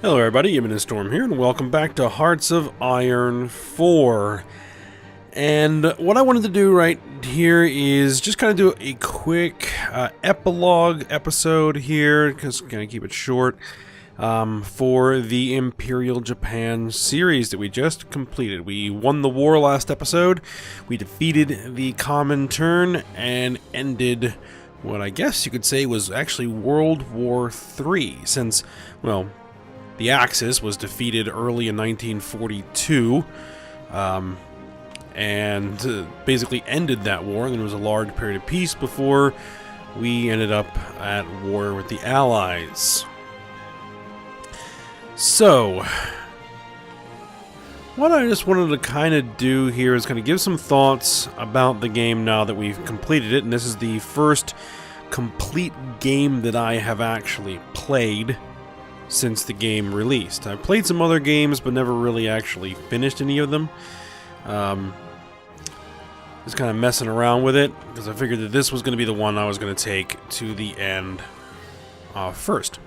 Hello everybody, Imminent Storm here, and welcome back to Hearts of Iron 4. And what I wanted to do right here is just kind of do a quick epilogue episode here, because I'm going to keep it short, for the Imperial Japan series that we just completed. We won the war last episode, we defeated the Comintern, and ended what I guess you could say was actually World War III, since, well, the Axis was defeated early in 1942, and basically ended that war, and there was a large period of peace before we ended up at war with the Allies. So, what I just wanted to kind of do here is kind of give some thoughts about the game now that we've completed it, and this is the first complete game that I have actually played since the game released. I've played some other games, but never really actually finished any of them. Just kind of messing around with it, because I figured that this was going to be the one I was going to take to the end first.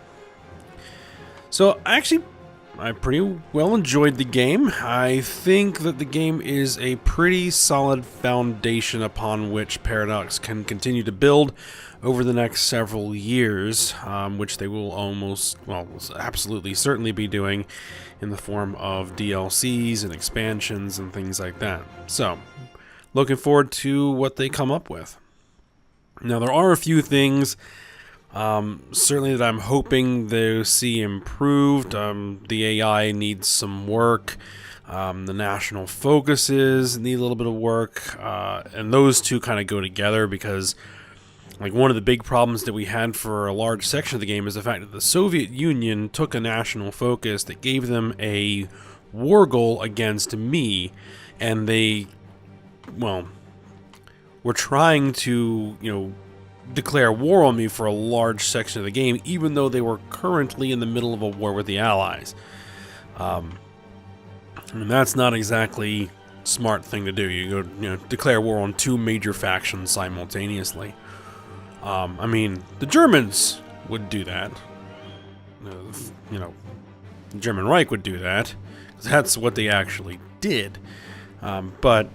So, I pretty well enjoyed the game. I think that the game is a pretty solid foundation upon which Paradox can continue to build over the next several years, which they will absolutely certainly be doing in the form of DLCs and expansions and things like that. So, looking forward to what they come up with. Now, there are a few things certainly that I'm hoping they'll see improved. The AI needs some work. The national focuses need a little bit of work. And those two kind of go together because, like, one of the big problems that we had for a large section of the game is the fact that the Soviet Union took a national focus that gave them a war goal against me, and they, well, were trying to, declare war on me for a large section of the game, even though they were currently in the middle of a war with the Allies. And that's not exactly a smart thing to do. You go, declare war on two major factions simultaneously. The Germans would do that. The German Reich would do that. That's what they actually did. But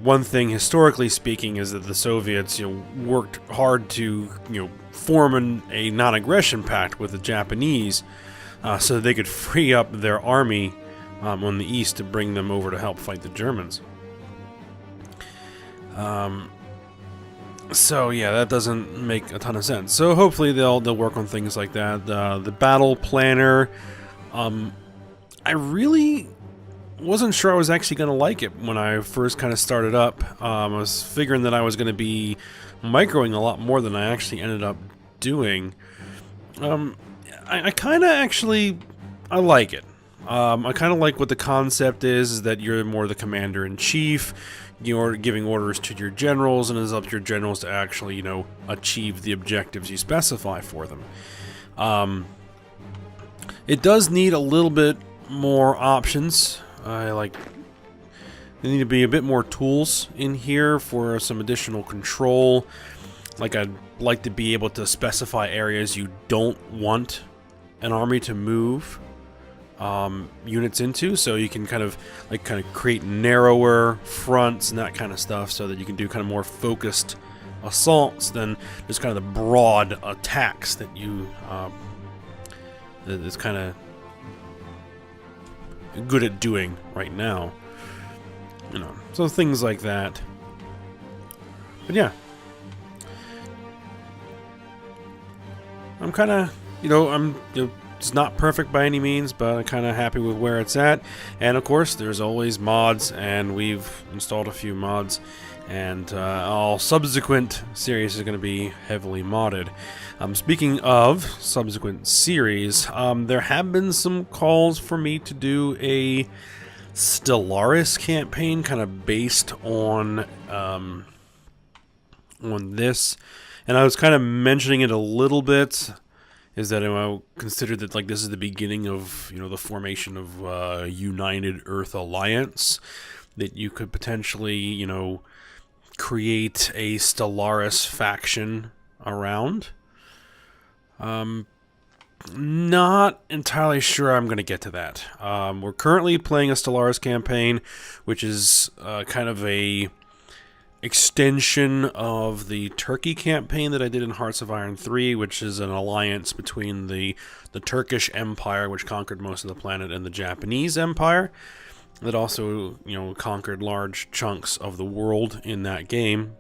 one thing, historically speaking, is that the Soviets, worked hard to, form a non-aggression pact with the Japanese, so they could free up their army on the east to bring them over to help fight the Germans. So yeah, that doesn't make a ton of sense. So hopefully they'll work on things like that. The battle planner, I really wasn't sure I was actually going to like it when I first kind of started up. I was figuring that I was going to be microing a lot more than I actually ended up doing. I kind of actually, I like it. I kind of like what the concept is that you're more the commander-in-chief. You're giving orders to your generals, and it's up to your generals to actually, achieve the objectives you specify for them. It does need a little bit more options. There need to be a bit more tools in here for some additional control. Like, I'd like to be able to specify areas you don't want an army to move units into, so you can kind of create narrower fronts and that kind of stuff, so that you can do kind of more focused assaults than just kind of the broad attacks that you that is kind of good at doing right now. So things like that. But yeah, I'm kind of, it's not perfect by any means, but I'm kind of happy with where it's at. And of course, there's always mods, and we've installed a few mods, and all subsequent series is going to be heavily modded. Speaking of subsequent series, there have been some calls for me to do a Stellaris campaign, kind of based on this, and I was kind of mentioning it a little bit. Is that I consider that this is the beginning of the formation of a United Earth Alliance, that you could potentially create a Stellaris faction around. Not entirely sure I'm going to get to that. We're currently playing a Stellaris campaign, which is kind of a extension of the Turkey campaign that I did in Hearts of Iron 3, which is an alliance between the Turkish Empire, which conquered most of the planet, and the Japanese Empire, that also, conquered large chunks of the world in that game.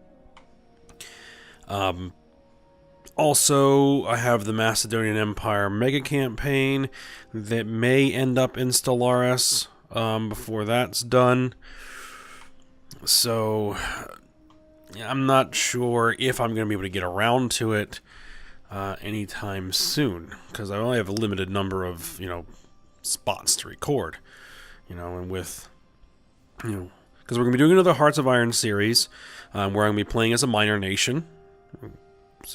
Also, I have the Macedonian Empire mega campaign that may end up in Stellaris before that's done. So, I'm not sure if I'm going to be able to get around to it anytime soon, because I only have a limited number of, spots to record. And with, because we're going to be doing another Hearts of Iron series, where I'm going to be playing as a minor nation.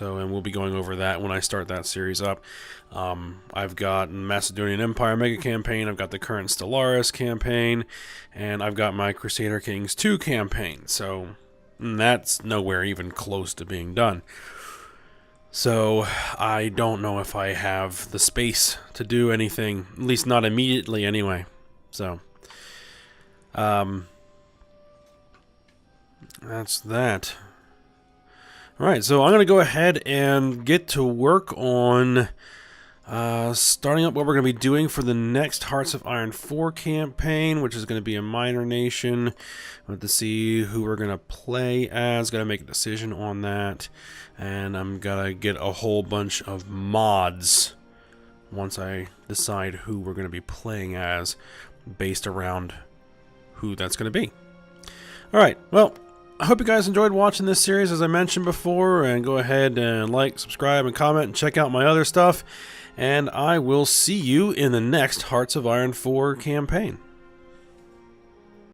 And we'll be going over that when I start that series up. I've got Macedonian Empire mega campaign, I've got the current Stellaris campaign, and I've got my Crusader Kings 2 campaign. So that's nowhere even close to being done. So I don't know if I have the space to do anything, at least not immediately anyway. So that's that. Alright, so I'm going to go ahead and get to work on starting up what we're going to be doing for the next Hearts of Iron 4 campaign, which is going to be a minor nation. I have to see who we're going to play as, got to make a decision on that, and I'm going to get a whole bunch of mods once I decide who we're going to be playing as, based around who that's going to be. Alright, well, I hope you guys enjoyed watching this series, as I mentioned before, and go ahead and like, subscribe, and comment, and check out my other stuff, and I will see you in the next Hearts of Iron 4 campaign.